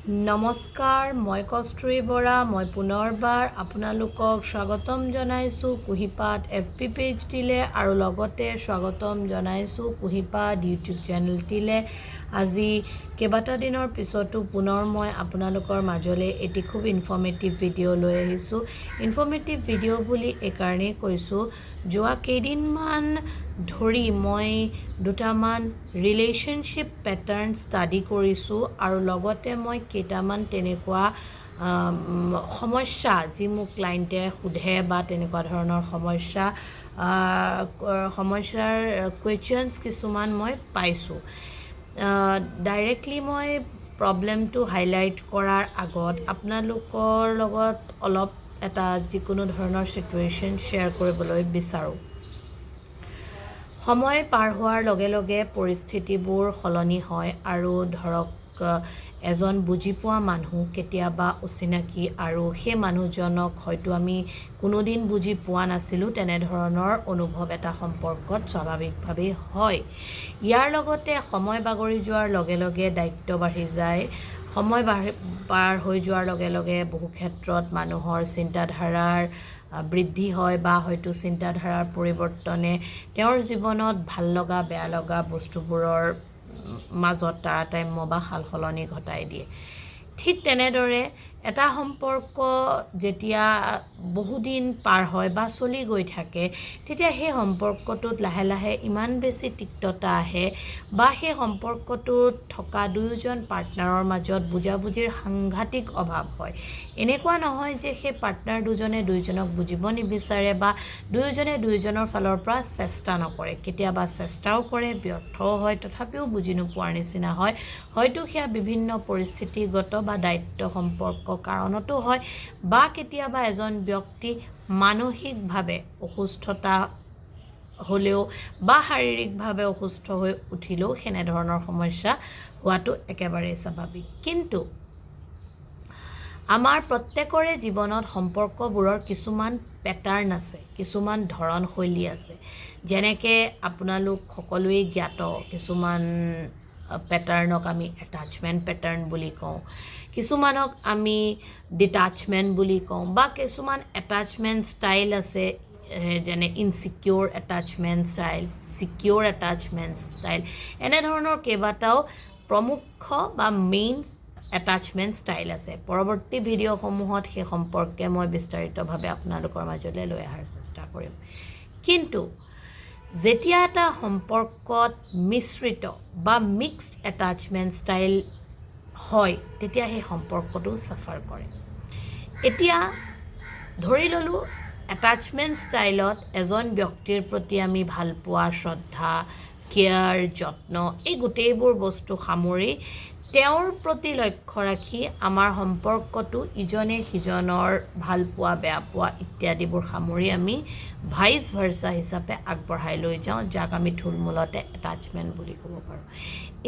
নমস্কাৰ, মই কস্তুৰী বৰা। মই পুনৰবাৰ আপোনালোকক স্বাগতম জনাইছোঁ কুহিপাত FB পেজটিলে আৰু লগতে স্বাগতম জনাইছোঁ কুহিপাত YouTube চেনেলটিলে। আজি কেইবাটা দিনৰ পিছতো পুনৰ মই আপোনালোকৰ মাজলৈ এটি খুব ইনফৰ্মেটিভ ভিডিঅ' লৈ আহিছোঁ। ইনফৰ্মেটিভ ভিডিঅ' বুলি এইকাৰণেই কৈছোঁ, যোৱা কেইদিনমান ধৰি মই দুটামান ৰিলেশ্যনশ্বিপ পেটাৰ্ণ ষ্টাডি কৰিছোঁ আৰু লগতে মই কেইটামান তেনেকুৱা সমস্যা যি মোক ক্লাইণ্টে সোধে বা তেনেকুৱা ধৰণৰ সমস্যাৰ কুৱেশ্যনছ কিছুমান মই পাইছোঁ। ডাইৰেক্টলি মই প্ৰব্লেমটো হাইলাইট কৰাৰ আগত আপোনালোকৰ লগত অলপ এটা যিকোনো ধৰণৰ ছিটুৱেশ্যন শ্বেয়াৰ কৰিবলৈ বিচাৰোঁ। সময় পাৰ হোৱাৰ লগে লগে পৰিস্থিতিবোৰ সলনি হয় আৰু ধৰক এজন বুজি পোৱা মানুহ কেতিয়াবা অচিনাকি আৰু সেই মানুহজনক হয়তো আমি কোনোদিন বুজি পোৱা নাছিলোঁ, তেনেধৰণৰ অনুভৱ এটা সম্পৰ্কত স্বাভাৱিকভাৱেই হয়। ইয়াৰ লগতে সময় বাগৰি যোৱাৰ লগে লগে দায়িত্ব বাঢ়ি যায়। সময় পাৰ হৈ যোৱাৰ লগে লগে বহু ক্ষেত্ৰত মানুহৰ চিন্তাধাৰাৰ বৃদ্ধি হয় বা হয়তো চিন্তাধাৰাৰ পৰিৱৰ্তনে তেওঁৰ জীৱনত ভাল লগা বেয়া লগা বস্তুবোৰৰ মাজত তাৰতম্য বা সালসলনি ঘটাই দিয়ে। ঠিক তেনেদৰে এটা সম্পৰ্ক যেতিয়া বহুদিন পাৰ হয় বা চলি গৈ থাকে, তেতিয়া সেই সম্পৰ্কটোত লাহে লাহে ইমান বেছি তিক্ততা আহে বা সেই সম্পৰ্কটোত থকা দুয়োজন পাৰ্টনাৰৰ মাজত বুজাবুজিৰ সাংঘাতিক অভাৱ হয়। এনেকুৱা নহয় যে সেই পাৰ্টনাৰ দুজনে দুয়োজনক বুজিব নিবিচাৰে বা দুয়োজনে দুয়োজনৰ ফালৰ পৰা চেষ্টা নকৰে। কেতিয়াবা চেষ্টাও কৰে, ব্যৰ্থও হয়, তথাপিও বুজি নোপোৱাৰ নিচিনা হয়। হয়তো সেয়া বিভিন্ন পৰিস্থিতিগত বা দায়িত্ব সম্পৰ্ক কাৰণতো হয় বা কেতিয়াবা এজন ব্যক্তি মানসিকভাৱে অসুস্থতা হ'লেও বা শাৰীৰিকভাৱে অসুস্থ হৈ উঠিলেও সেনেধৰণৰ সমস্যা হোৱাটো একেবাৰেই স্বাভাৱিক। কিন্তু আমাৰ প্ৰত্যেকৰে জীৱনত সম্পৰ্কবোৰৰ কিছুমান পেটাৰ্ণ আছে, কিছুমান ধৰণশৈলী আছে। যেনেকৈ আপোনালোক সকলোৱেই জ্ঞাত, কিছুমান পেটাৰ্ণক আমি এটাচমেণ্ট পেটাৰ্ণ বুলি কওঁ, কিছুমানক আমি ডিটাচমেণ্ট বুলি কওঁ বা কিছুমান এটাচমেণ্ট ষ্টাইল আছে, যেনে insecure attachment style, secure attachment style, এনেধৰণৰ কেইবাটাও প্ৰমুখ্য বা মেইন এটাচমেণ্ট ষ্টাইল আছে। পৰৱৰ্তী ভিডিঅ'সমূহত সেই সম্পৰ্কে মই বিস্তাৰিতভাৱে আপোনালোকৰ মাজলৈ লৈ অহাৰ চেষ্টা কৰিম। কিন্তু যেতিয়া এটা সম্পৰ্কত মিশ্ৰিত বা মিক্সড এটাচমেণ্ট ষ্টাইল হয়, তেতিয়া সেই সম্পৰ্কটো ছাফাৰ কৰে। এতিয়া ধৰি ল'লোঁ এটাচমেণ্ট ষ্টাইলত এজন ব্যক্তিৰ প্ৰতি আমি ভালপোৱা, শ্ৰদ্ধা, কেয়াৰ, যত্ন, এই গোটেইবোৰ বস্তু সামৰি তেওঁৰ প্ৰতি লক্ষ্য ৰাখি আমাৰ সম্পৰ্কটো ইজনে সিজনৰ ভালপোৱা বেয়া পোৱা ইত্যাদিবোৰ সামৰি আমি ভাইচ ভাৰ্চা হিচাপে আগবঢ়াই লৈ যাওঁ, যাক আমি থুলমূলতে এটাচমেণ্ট বুলি ক'ব পাৰোঁ।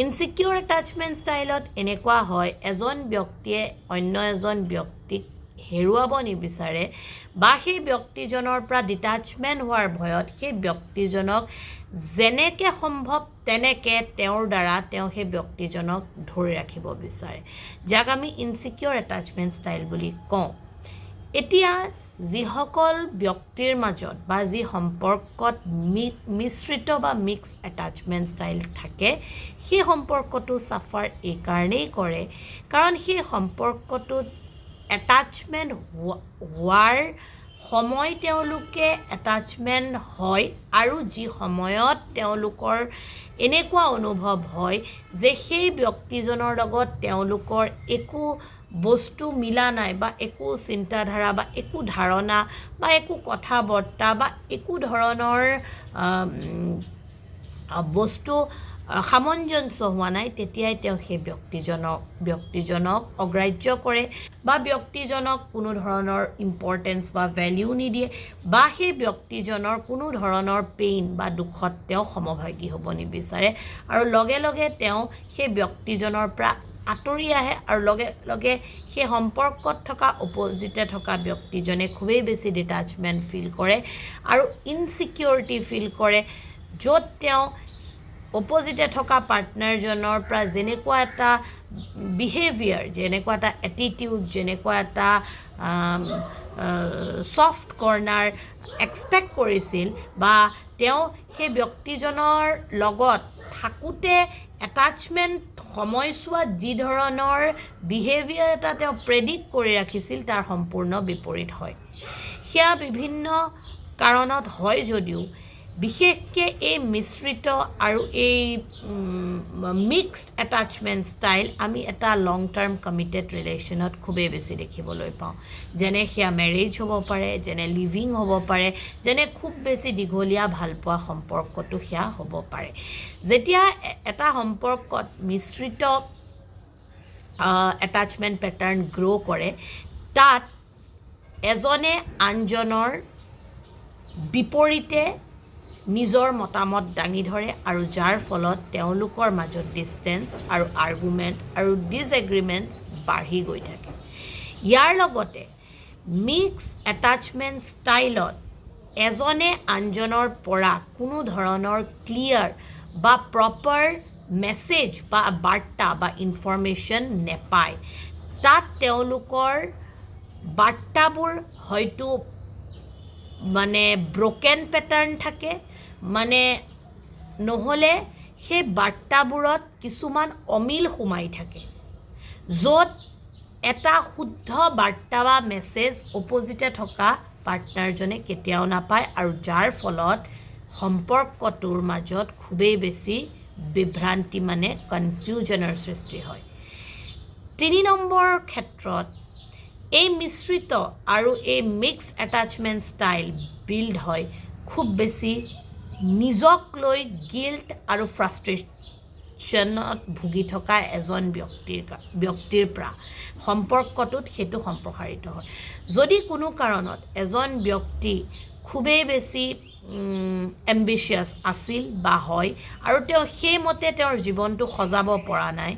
ইনচিকিউৰ এটাচমেণ্ট ষ্টাইলত এনেকুৱা হয়, এজন ব্যক্তিয়ে অন্য এজন ব্যক্তিক হেৰুৱাব নিবিচাৰে বা সেই ব্যক্তিজনৰ পৰা ডিটাচমেণ্ট হোৱাৰ ভয়ত সেই ব্যক্তিজনক যেনেকৈ সম্ভৱ তেনেকৈ তেওঁৰ দ্বাৰা তেওঁ সেই ব্যক্তিজনক ধৰি ৰাখিব বিচাৰে, যাক আমি ইনচিকিউৰ এটাচমেণ্ট ষ্টাইল বুলি কওঁ। এতিয়া যিসকল ব্যক্তিৰ মাজত বা যি সম্পৰ্কত মিশ্ৰিত বা মিক্স এটাচমেণ্ট ষ্টাইল থাকে, সেই সম্পৰ্কটো ছাফাৰ এইকাৰণেই কৰে কাৰণ সেই সম্পৰ্কটোত এটাচমেণ্ট হোৱাৰ সময় তেওঁলোকে এটাচমেণ্ট হয় আৰু যি সময়ত তেওঁলোকৰ এনেকুৱা অনুভৱ হয় যে সেই ব্যক্তিজনৰ লগত তেওঁলোকৰ একো বস্তু মিলা নাই বা একো চিন্তাধাৰা বা একো ধাৰণা বা একো কথা বৰ্তা বা একো ধৰণৰ বস্তু সামঞ্জস্য হোৱা নাই, তেতিয়াই তেওঁ সেই ব্যক্তিজনক অগ্ৰাহ্য কৰে বা ব্যক্তিজনক কোনো ধৰণৰ ইম্পৰ্টেঞ্চ বা ভেলিউ নিদিয়ে বা সেই ব্যক্তিজনৰ কোনো ধৰণৰ পেইন বা দুখত তেওঁ সমভাগী হ'ব নিবিচাৰে আৰু লগে লগে তেওঁ সেই ব্যক্তিজনৰ পৰা আঁতৰি আহে আৰু লগে লগে সেই সম্পৰ্কত থকা অপজিটে থকা ব্যক্তিজনে খুবেই বেছি ডিটাচমেণ্ট ফিল কৰে আৰু ইনচিকিউৰিটি ফিল কৰে, য'ত তেওঁ অপজিটে থকা পাৰ্টনাৰজনৰ পৰা যেনেকুৱা এটা বিহেভিয়াৰ, যেনেকুৱা এটা এটিটিউড, যেনেকুৱা এটা ছফ্ট কৰ্ণাৰ এক্সপেক্ট কৰিছিল বা তেওঁ সেই ব্যক্তিজনৰ লগত থাকোঁতে এটাচমেণ্ট সময়ছোৱাত যি ধৰণৰ বিহেভিয়াৰ এটা তেওঁ প্ৰেডিক্ট কৰি ৰাখিছিল তাৰ সম্পূৰ্ণ বিপৰীত হয়। সেয়া বিভিন্ন কাৰণত হয় যদিও বিশেষকৈ এই মিশ্ৰিত আৰু এই মিক্সড এটাচমেণ্ট ষ্টাইল আমি এটা লং টাৰ্ম কমিটেড ৰিলেশ্যনত খুবেই বেছি দেখিবলৈ পাওঁ। যেনে সেয়া মেৰেজ হ'ব পাৰে, যেনে লিভিং হ'ব পাৰে, যেনে খুব বেছি দীঘলীয়া ভালপোৱা সম্পৰ্কটো সেয়া হ'ব পাৰে। যেতিয়া এটা সম্পৰ্কত মিশ্ৰিত এটাচমেণ্ট পেটাৰ্ণ গ্ৰ' কৰে, তাত এজনে আনজনৰ বিপৰীতে নিজৰ মতামত দাঙি ধৰে আৰু যাৰ ফলত তেওঁলোকৰ মাজত ডিষ্টেঞ্চ আৰু আৰ্গুমেণ্ট আৰু ডিছএগ্ৰিমেণ্টছ বাঢ়ি গৈ থাকে। ইয়াৰ লগতে মিক্স এটাচমেণ্ট ষ্টাইলত এজনে আনজনৰ পৰা কোনো ধৰণৰ ক্লিয়াৰ বা প্ৰপাৰ মেছেজ বা বাৰ্তা বা ইনফৰমেশ্যন নেপায়। তাত তেওঁলোকৰ বাৰ্তাবোৰ হয়তো মানে ব্ৰকেন পেটাৰ্ণ থাকে, মানে নহ'লে সেই বাৰ্তাবোৰত কিছুমান অমিল সোমাই থাকে, য'ত এটা শুদ্ধ বাৰ্তা বা মেছেজ অপজিটে থকা পাৰ্টনাৰজনে কেতিয়াও নাপায় আৰু যাৰ ফলত সম্পৰ্কটোৰ মাজত খুবেই বেছি বিভ্ৰান্তি মানে কনফিউজনৰ সৃষ্টি হয়। 3 নম্বৰ ক্ষেত্ৰত এই মিশ্ৰিত আৰু এই মিক্স এটাচমেণ্ট ষ্টাইল বিল্ড হয় খুব বেছি নিজক লৈ গিল্ট আৰু ফ্ৰাষ্ট্ৰেশ্যনত ভুগি থকা এজন ব্যক্তিৰ পৰা সম্পৰ্কটোত সেইটো সম্প্ৰসাৰিত হয়। যদি কোনো কাৰণত এজন ব্যক্তি খুবেই বেছি এম্বিচিয়াছ আছিল বা হয় আৰু তেওঁ সেইমতে তেওঁৰ জীৱনটো সজাব পৰা নাই,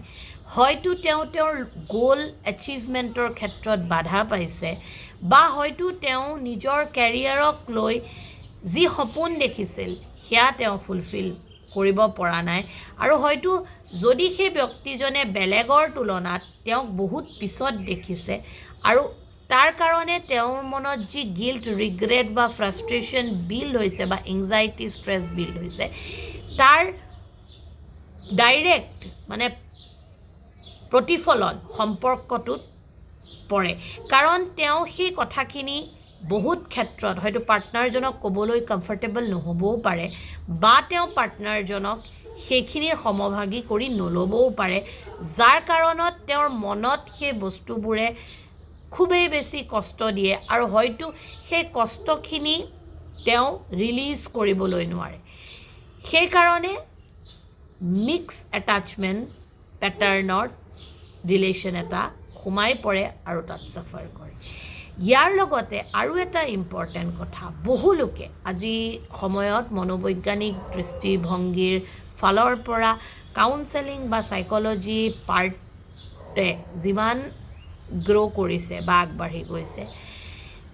হয়তো তেওঁ তেওঁৰ গ'ল এচিভমেণ্টৰ ক্ষেত্ৰত বাধা পাইছে বা হয়তো তেওঁ নিজৰ কেৰিয়াৰক লৈ যি সপোন দেখিছিল সেয়া তেওঁ ফুলফিল কৰিব পৰা নাই আৰু হয়তো যদি সেই ব্যক্তিজনে বেলেগৰ তুলনাত তেওঁক বহুত পিছত দেখিছে আৰু তাৰ কাৰণে তেওঁৰ মনত যি গিল্ট, ৰিগ্ৰেট বা ফ্ৰাষ্ট্ৰেশ্যন বিল্ড হৈছে বা এংজাইটি, ষ্ট্ৰেছ বিল্ড হৈছে, তাৰ ডাইৰেক্ট মানে প্ৰতিফলন সম্পৰ্কটোত পৰে। কাৰণ তেওঁ সেই কথাখিনি বহুত ক্ষেত্ৰত হয়তো পাৰ্টনাৰজনক ক'বলৈ কমফৰ্টেবল নহ'বও পাৰে বা তেওঁ পাৰ্টনাৰজনক সেইখিনিৰ সমভাগী কৰি নল'বও পাৰে, যাৰ কাৰণত তেওঁৰ মনত সেই বস্তুবোৰে খুবেই বেছি কষ্ট দিয়ে আৰু হয়তো সেই কষ্টখিনি তেওঁ ৰিলিজ কৰিবলৈ নোৱাৰে। সেইকাৰণে মিক্স এটাচমেণ্ট পেটাৰ্ণত ৰিলেশ্যন এটা সোমাই পৰে আৰু তাত ছাফাৰ কৰে। ইয়াৰ লগতে আৰু এটা ইম্পৰ্টেণ্ট কথা, বহু লোকে আজি সময়ত মনোবৈজ্ঞানিক দৃষ্টিভংগীৰ ফালৰ পৰা কাউন্সেলিং বা চাইক'লজি পাৰ্টে যিমান গ্ৰ' কৰিছে বা আগবাঢ়ি গৈছে,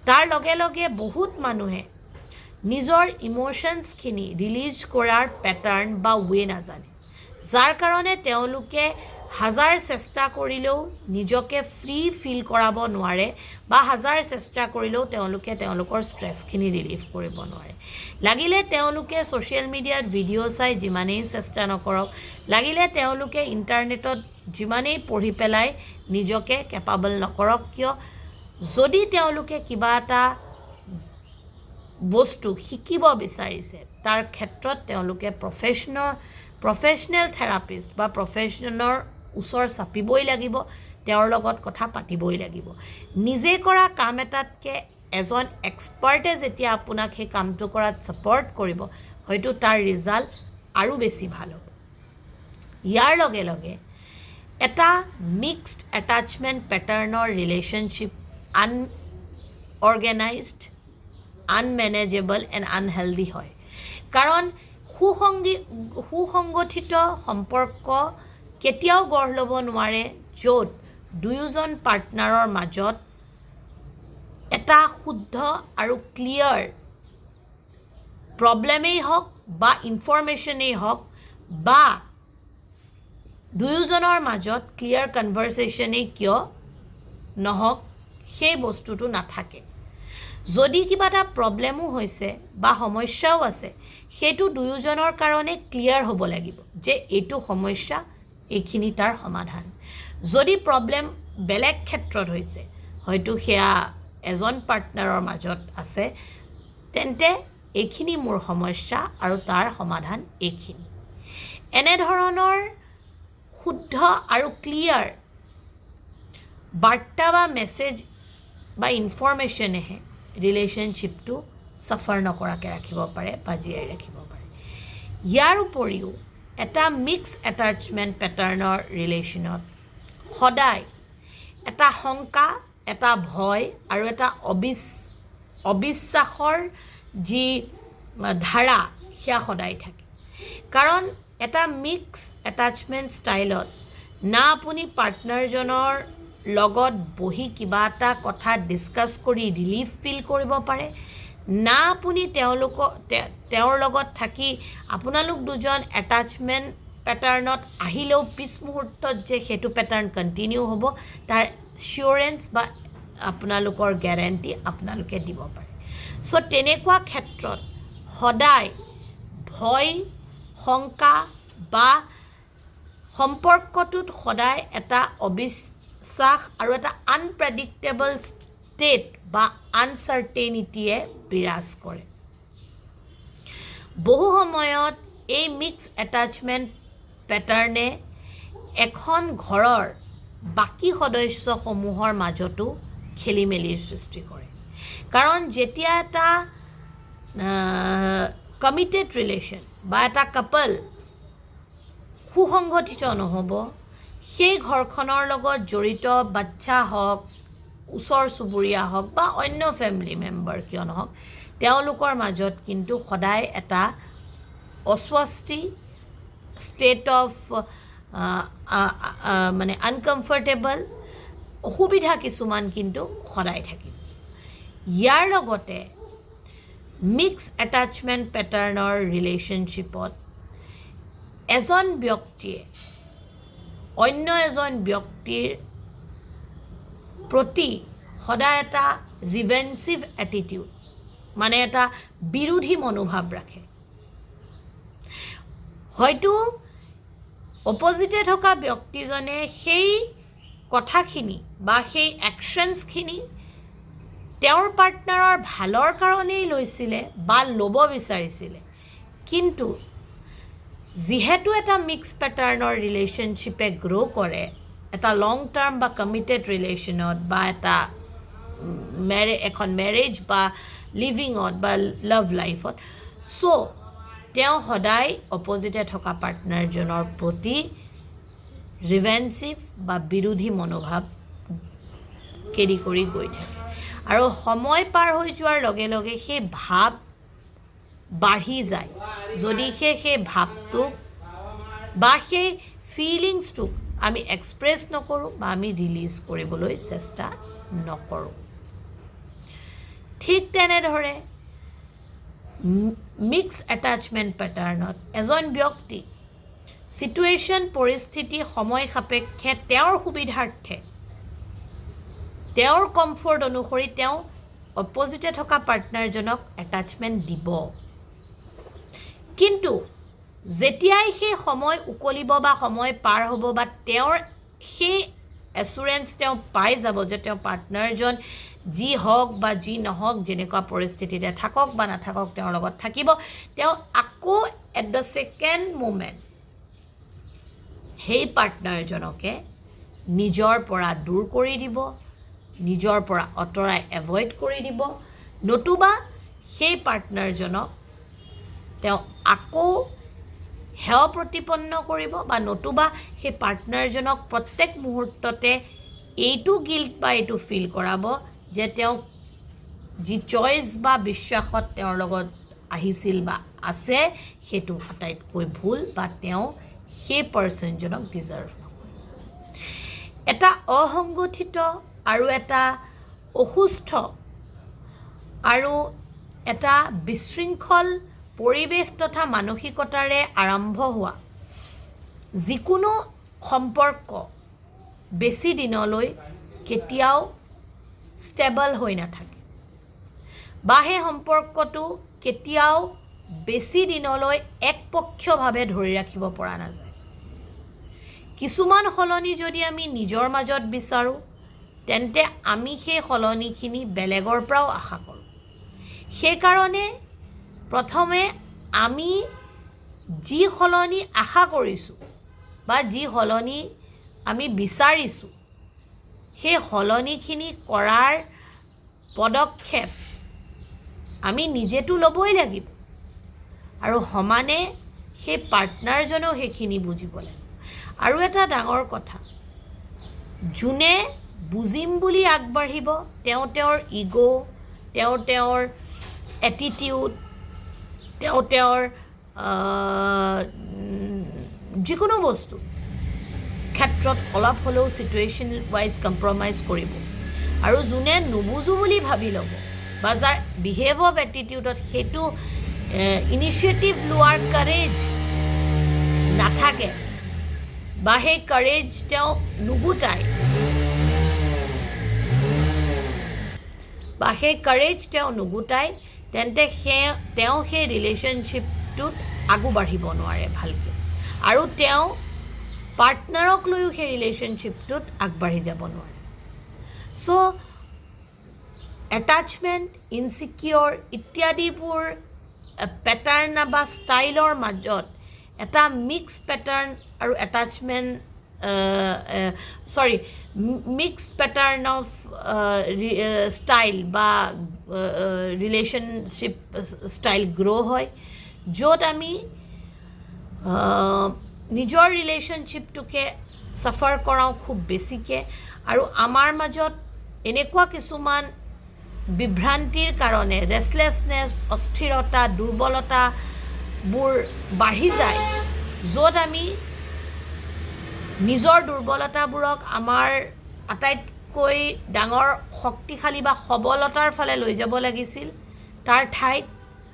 তাৰ লগে লগে বহুত মানুহে নিজৰ ইম'শ্যনছখিনি ৰিলিজ কৰাৰ পেটাৰ্ণ বা ৱে নাজানে, যাৰ কাৰণে তেওঁলোকে হাজাৰ চেষ্টা কৰিলেও নিজকে ফ্ৰী ফিল কৰাব নোৱাৰে বা হাজাৰ চেষ্টা কৰিলেও তেওঁলোকে তেওঁলোকৰ ষ্ট্ৰেছখিনি ৰিলিভ কৰিব নোৱাৰে। লাগিলে তেওঁলোকে ছ'চিয়েল মিডিয়াত ভিডিঅ' চাই যিমানেই চেষ্টা নকৰক, লাগিলে তেওঁলোকে ইণ্টাৰনেটত যিমানেই পঢ়ি পেলাই নিজকে কেপাবল নকৰক কিয়, যদি তেওঁলোকে কিবা এটা বস্তু শিকিব বিচাৰিছে তাৰ ক্ষেত্ৰত তেওঁলোকে প্ৰফেশ্যনেল থেৰাপিষ্ট বা প্ৰফেশ্যনৰ ওচৰ চাপিবই লাগিব, তেওঁৰ লগত কথা পাতিবই লাগিব। নিজে কৰা কাম এটাতকৈ এজন এক্সপাৰ্টে যেতিয়া আপোনাক সেই কামটো কৰাত ছাপৰ্ট কৰিব, হয়তো তাৰ ৰিজাল্ট আৰু বেছি ভাল হ'ব। ইয়াৰ লগে লগে এটা মিক্সড এটাচমেণ্ট পেটাৰ্ণৰ relationship unorganised, unmanageable and unhealthy হয়। কাৰণ সুসংগঠিত সম্পৰ্ক কেতিয়াও গঢ় ল'ব নোৱাৰে য'ত দুয়োজন পাৰ্টনাৰৰ মাজত এটা শুদ্ধ আৰু ক্লিয়াৰ প্ৰব্লেমেই হওক বা ইনফৰমেশ্যনেই হওক বা দুয়োজনৰ মাজত ক্লিয়াৰ কনভাৰচেশ্যনেই কিয় নহওক সেই বস্তুটো নাথাকে যদি কিবা এটা প্ৰব্লেমো হৈছে বা সমস্যাও আছে সেইটো দুয়োজনৰ কাৰণে ক্লিয়াৰ হ'ব লাগিব যে এইটো সমস্যা এইখিনি তাৰ সমাধান যদি প্ৰব্লেম বেলেগ ক্ষেত্ৰত হৈছে হয়তো সেয়া এজন পাৰ্টনাৰৰ মাজত আছে তেন্তে এইখিনি মোৰ সমস্যা আৰু তাৰ সমাধান এইখিনি এনেধৰণৰ শুদ্ধ আৰু ক্লিয়াৰ বাৰ্তা বা মেছেজ বা ইনফৰমেশ্যনেহে ৰিলেশ্যনশ্বিপটো ছাফাৰ নকৰাকৈ ৰাখিব পাৰে বা জীয়াই ৰাখিব পাৰে ইয়াৰ উপৰিও এটা মিক্স এটাচমেণ্ট পেটাৰ্ণৰ ৰিলেশ্যনত সদায় এটা শংকা এটা ভয় আৰু এটা অবিশ্বাসৰ যি ধাৰা সেয়া সদায় থাকে কাৰণ এটা মিক্স এটাচমেণ্ট ষ্টাইলত না আপুনি পাৰ্টনাৰজনৰ লগত বহি কিবা এটা কথা ডিছকাছ কৰি ৰিলিফ ফিল কৰিব পাৰে না আপুনি তেওঁৰ লগত থাকি আপোনালোক দুজন এটাচমেণ্ট পেটাৰ্ণত আহিলেও পিছ মুহূৰ্তত যে সেইটো পেটাৰ্ণ কণ্টিনিউ হ'ব তাৰ চিয়'ৰেঞ্চ বা আপোনালোকৰ গেৰেণ্টি আপোনালোকে দিব পাৰে চ' তেনেকুৱা ক্ষেত্ৰত সদায় ভয় শংকা বা সম্পৰ্কটোত সদায় এটা অবিশ্বাস আৰু এটা আনপ্ৰেডিক্টেবল ষ্টেট বা আনচাৰ্টেইনিটিয়ে বিৰাজ কৰে বহু সময়ত এই মিক্স এটাচমেণ্ট পেটাৰ্ণে এখন ঘৰৰ বাকী সদস্যসমূহৰ মাজতো খেলি মেলিৰ সৃষ্টি কৰে কাৰণ যেতিয়া এটা কমিটেড ৰিলেশ্যন বা এটা কাপল সুসংগঠিত নহ'ব সেই ঘৰখনৰ লগত জড়িত বাচ্চা হওক ওচৰ চুবুৰীয়া হওক বা অন্য ফেমিলি মেম্বাৰ কিয় নহওক তেওঁলোকৰ মাজত কিন্তু সদায় এটা অস্বস্তি ষ্টেট অফ মানে আনকমফৰ্টেবল অসুবিধা কিছুমান কিন্তু সদায় থাকিব ইয়াৰ লগতে মিক্স এটাচমেণ্ট পেটাৰ্ণৰ ৰিলেশ্যনশ্বিপত এজন ব্যক্তিয়ে অন্য এজন ব্যক্তিৰ প্ৰতি সদায় এটা ৰিভেঞ্চিভ এটিটিউড মানে এটা বিৰোধী মনোভাৱ ৰাখে হয়তো অপজিটে থকা ব্যক্তিজনে সেই কথাখিনি বা সেই একশ্যনছখিনি তেওঁৰ পাৰ্টনাৰৰ ভালৰ কাৰণেই লৈছিলে বা ল'ব বিচাৰিছিলে কিন্তু যিহেতু এটা মিক্স পেটাৰ্ণৰ ৰিলেশ্যনশ্বিপে গ্ৰ' কৰে এটা লং টাৰ্ম বা কমিটেড ৰিলেশ্যনত বা এটা এখন মেৰেজ বা লিভিঙত বা লাভ লাইফত চ' তেওঁ সদায় অপজিটে থকা পাৰ্টনাৰজনৰ প্ৰতি ৰিভেঞ্চিভ বা বিৰোধী মনোভাৱ কেৰি কৰি গৈ থাকে আৰু সময় পাৰ হৈ যোৱাৰ লগে লগে সেই ভাৱ বাঢ়ি যায় যদিহে সেই ভাৱটোক বা সেই ফিলিংছটোক আমি এক্সপ্ৰেছ নকৰোঁ বা আমি ৰিলিজ কৰিবলৈ চেষ্টা নকৰোঁ ঠিক তেনেদৰে মিক্স এটাচমেণ্ট পেটাৰ্ণত এজন ব্যক্তি চিটুৱেশ্যন পৰিস্থিতি সময় সাপেক্ষে তেওঁৰ সুবিধাৰ্থে তেওঁৰ কমফৰ্ট অনুসৰি তেওঁ অপজিটে থকা পাৰ্টনাৰজনক এটাচমেণ্ট দিব কিন্তু যেতিয়াই সেই সময় উকলিব বা সময় পাৰ হ'ব বা তেওঁৰ সেই এচুৰেঞ্চ তেওঁ পাই যাব যে তেওঁ পাৰ্টনাৰজন যি হওক বা যি নহওক যেনেকুৱা পৰিস্থিতিতে থাকক বা নাথাকক তেওঁৰ লগত থাকিব তেওঁ আকৌ এট দ্য ছেকেণ্ড মোমেণ্ট সেই পাৰ্টনাৰজনকে নিজৰ পৰা দূৰ কৰি দিব নিজৰ পৰা আঁতৰাই এভইড কৰি দিব নতুবা সেই পাৰ্টনাৰজনক তেওঁ আকৌ হেয় প্ৰতিপন্ন কৰিব বা নতুবা সেই পাৰ্টনাৰজনক প্ৰত্যেক মুহূৰ্ততে এইটো গিল্ট বা এইটো ফিল কৰাব যে তেওঁ যি চইচ বা বিশ্বাসত তেওঁৰ লগত আহিছিল বা আছে সেইটো আটাইতকৈ ভুল বা তেওঁ সেই পাৰ্চনজনক ডিজাৰ্ভ নকৰে এটা অসংগঠিত আৰু এটা অসুস্থ আৰু এটা বিশৃংখল পৰিৱেশ তথা মানসিকতাৰে আৰম্ভ হোৱা যিকোনো সম্পৰ্ক বেছি দিনলৈ কেতিয়াও ষ্টেবল হৈ নাথাকে বা সেই সম্পৰ্কটো কেতিয়াও বেছি দিনলৈ একপক্ষীয়ভাৱে ধৰি ৰাখিব পৰা নাযায় কিছুমান সলনি যদি আমি নিজৰ মাজত বিচাৰোঁ তেন্তে আমি সেই সলনিখিনি বেলেগৰ পৰাও আশা কৰোঁ সেইকাৰণে প্ৰথমে আমি যি সলনি আশা কৰিছোঁ বা যি সলনি আমি বিচাৰিছোঁ সেই সলনিখিনি কৰাৰ পদক্ষেপ আমি নিজেতো ল'বই লাগিব আৰু সমানে সেই পাৰ্টনাৰজনেও সেইখিনি বুজিব লাগিব আৰু এটা ডাঙৰ কথা যোনে বুজিম বুলি আগবাঢ়িব তেওঁৰ ইগ' তেওঁৰ এটিটিউড তেওঁৰ যিকোনো বস্তু ক্ষেত্ৰত অলপ হ'লেও ছিটুৱেশ্যন ৱাইজ কম্প্ৰমাইজ কৰিব আৰু যোনে নুবুজো বুলি ভাবি ল'ব বা যাৰ বিহেভ অফ এটিটিউডত সেইটো ইনিচিয়েটিভ লোৱাৰ কাৰেজ নাথাকে বা সেই কাৰেজ তেওঁ নুগুটায় তেন্তে তেওঁ সেই ৰিলেশ্যনশ্বিপটোত আগবাঢ়িব নোৱাৰে ভালকৈ আৰু তেওঁ পাৰ্টনাৰক লৈও সেই ৰিলেশ্যনশ্বিপটোত আগবাঢ়ি যাব নোৱাৰে চ' এটাচমেণ্ট ইনচিকিয়ৰ ইত্যাদিবোৰ পেটাৰ্ণ বা ষ্টাইলৰ মাজত এটা মিক্স পেটাৰ্ণ আৰু attachment mix pattern of style বা ৰিলেশ্যনশ্বিপ ষ্টাইল গ্ৰ' হয় য'ত আমি নিজৰ ৰিলেশ্যনশ্বিপটোকে ছাফাৰ কৰাওঁ খুব বেছিকৈ আৰু আমাৰ মাজত এনেকুৱা কিছুমান বিভ্ৰান্তিৰ কাৰণে ৰেষ্টলেছনেছ অস্থিৰতা দুৰ্বলতাবোৰ বাঢ়ি যায় য'ত আমি নিজৰ দুৰ্বলতাবোৰক আমাৰ আটাইতকৈ ডাঙৰ শক্তিশালী বা সবলতাৰ ফালে লৈ যাব লাগিছিল তাৰ ঠাইত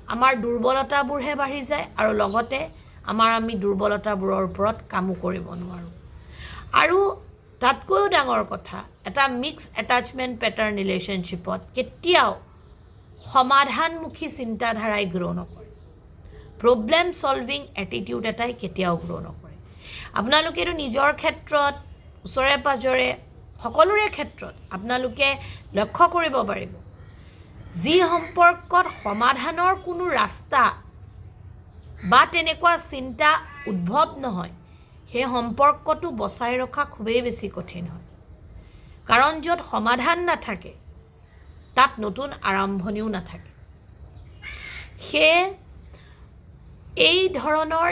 আমাৰ দুৰ্বলতাবোৰহে বাঢ়ি যায় আৰু লগতে আমি দুৰ্বলতাবোৰৰ ওপৰত কামো কৰিব নোৱাৰোঁ আৰু তাতকৈও ডাঙৰ কথা এটা মিক্স এটাচমেণ্ট পেটাৰ্ণ ৰিলেশ্যনশ্বিপত কেতিয়াও সমাধানমুখী চিন্তাধাৰাই গ্ৰ' নকৰে প্ৰব্লেম ছলভিং এটিটিউড এটাই কেতিয়াও গ্ৰ' নকৰে আপোনালোকেতো নিজৰ ক্ষেত্ৰত ওচৰে পাজৰে সকলোৰে ক্ষেত্ৰত আপোনালোকে লক্ষ্য কৰিব পাৰিব যি সম্পৰ্কত সমাধানৰ কোনো ৰাস্তা বা তেনেকুৱা চিন্তা উদ্ভৱ নহয় সেই সম্পৰ্কটো বচাই ৰখা খুবেই বেছি কঠিন হয় কাৰণ য'ত সমাধান নাথাকে তাত নতুন আৰম্ভণিও নাথাকে সেয়ে এই ধৰণৰ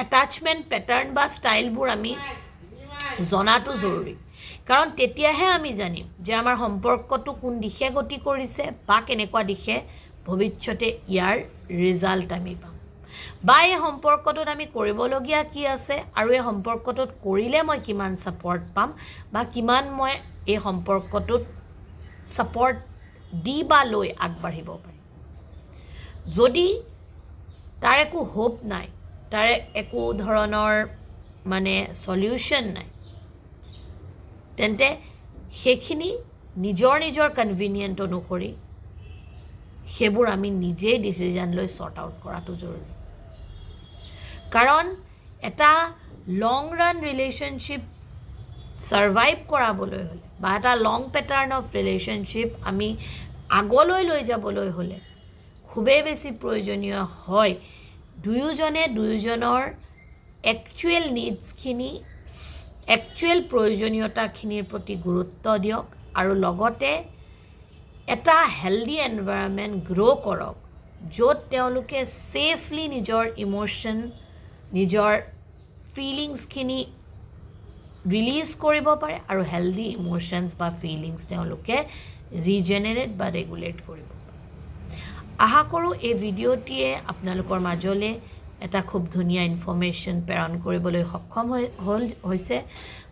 এটাচমেণ্ট পেটাৰ্ণ বা ষ্টাইলবোৰ আমি জনাটো জৰুৰী কাৰণ তেতিয়াহে আমি জানিম যে আমাৰ সম্পৰ্কটো কোন দিশে গতি কৰিছে বা কেনেকুৱা দিশে ভৱিষ্যতে ইয়াৰ ৰিজাল্ট আমি পাম বা এই সম্পৰ্কটোত আমি কৰিবলগীয়া কি আছে আৰু এই সম্পৰ্কটোত কৰিলে মই কিমান ছাপৰ্ট পাম বা কিমান মই এই সম্পৰ্কটোত ছাপৰ্ট দি বা লৈ আগবাঢ়িব পাৰিম যদি তাৰ একো হোপ নাই তাৰ একো ধৰণৰ মানে সলিউশ্যন নাই তেন্তে সেইখিনি নিজৰ কনভিনিয়েণ্ট অনুসৰি সেইবোৰ আমি নিজেই ডিচিজন লৈ ছৰ্ট আউট কৰাটো জৰুৰী কাৰণ এটা লং ৰান ৰিলেশ্যনশ্বিপ ছাৰ্ভাইভ কৰাবলৈ হ'লে বা এটা লং পেটাৰ্ণ অফ ৰিলেশ্যনশ্বিপ আমি আগলৈ লৈ যাবলৈ হ'লে খুবেই বেছি প্ৰয়োজনীয় হয় দুয়োজনে দুয়োজনৰ একচুৱেল নিডছখিনি একচুৱেল প্ৰয়োজনীয়তাখিনিৰ প্ৰতি গুৰুত্ব দিয়ক আৰু লগতে এটা হেল্ডি এনভাইৰনমেণ্ট গ্ৰ' কৰক য'ত তেওঁলোকে ছেফলি নিজৰ ইম'শ্যন নিজৰ ফিলিংছখিনি ৰিলিজ কৰিব পাৰে আৰু হেল্ডি ইম'শ্যনছ বা ফিলিংছ তেওঁলোকে ৰিজেনেৰেট বা ৰেগুলেট কৰিব পাৰে আশা কৰোঁ এই ভিডিঅ'টিয়ে আপোনালোকৰ মাজলৈ এটা খুব ধুনীয়া ইনফৰ্মেশ্যন প্ৰেৰণ কৰিবলৈ সক্ষম হৈছে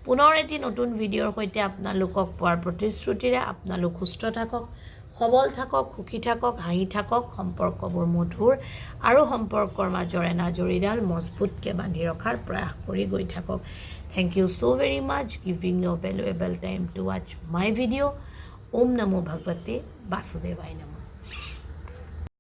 পুনৰ এটি নতুন ভিডিঅ'ৰ সৈতে আপোনালোকক পোৱাৰ প্ৰতিশ্ৰুতিৰে আপোনালোক সুস্থ থাকক সবল থাকক, সুখী থাকক, হাঁহি থাকক, সম্পৰ্কবোৰ মধুৰ আৰু সম্পৰ্কৰ মাজৰ এনাজৰীডাল মজবুতকৈ বান্ধি ৰখাৰ প্ৰয়াস কৰি গৈ থাকক। Thank you so very much giving your valuable time to watch my video. Om Namo Bhagavate Vasudevaya Namo.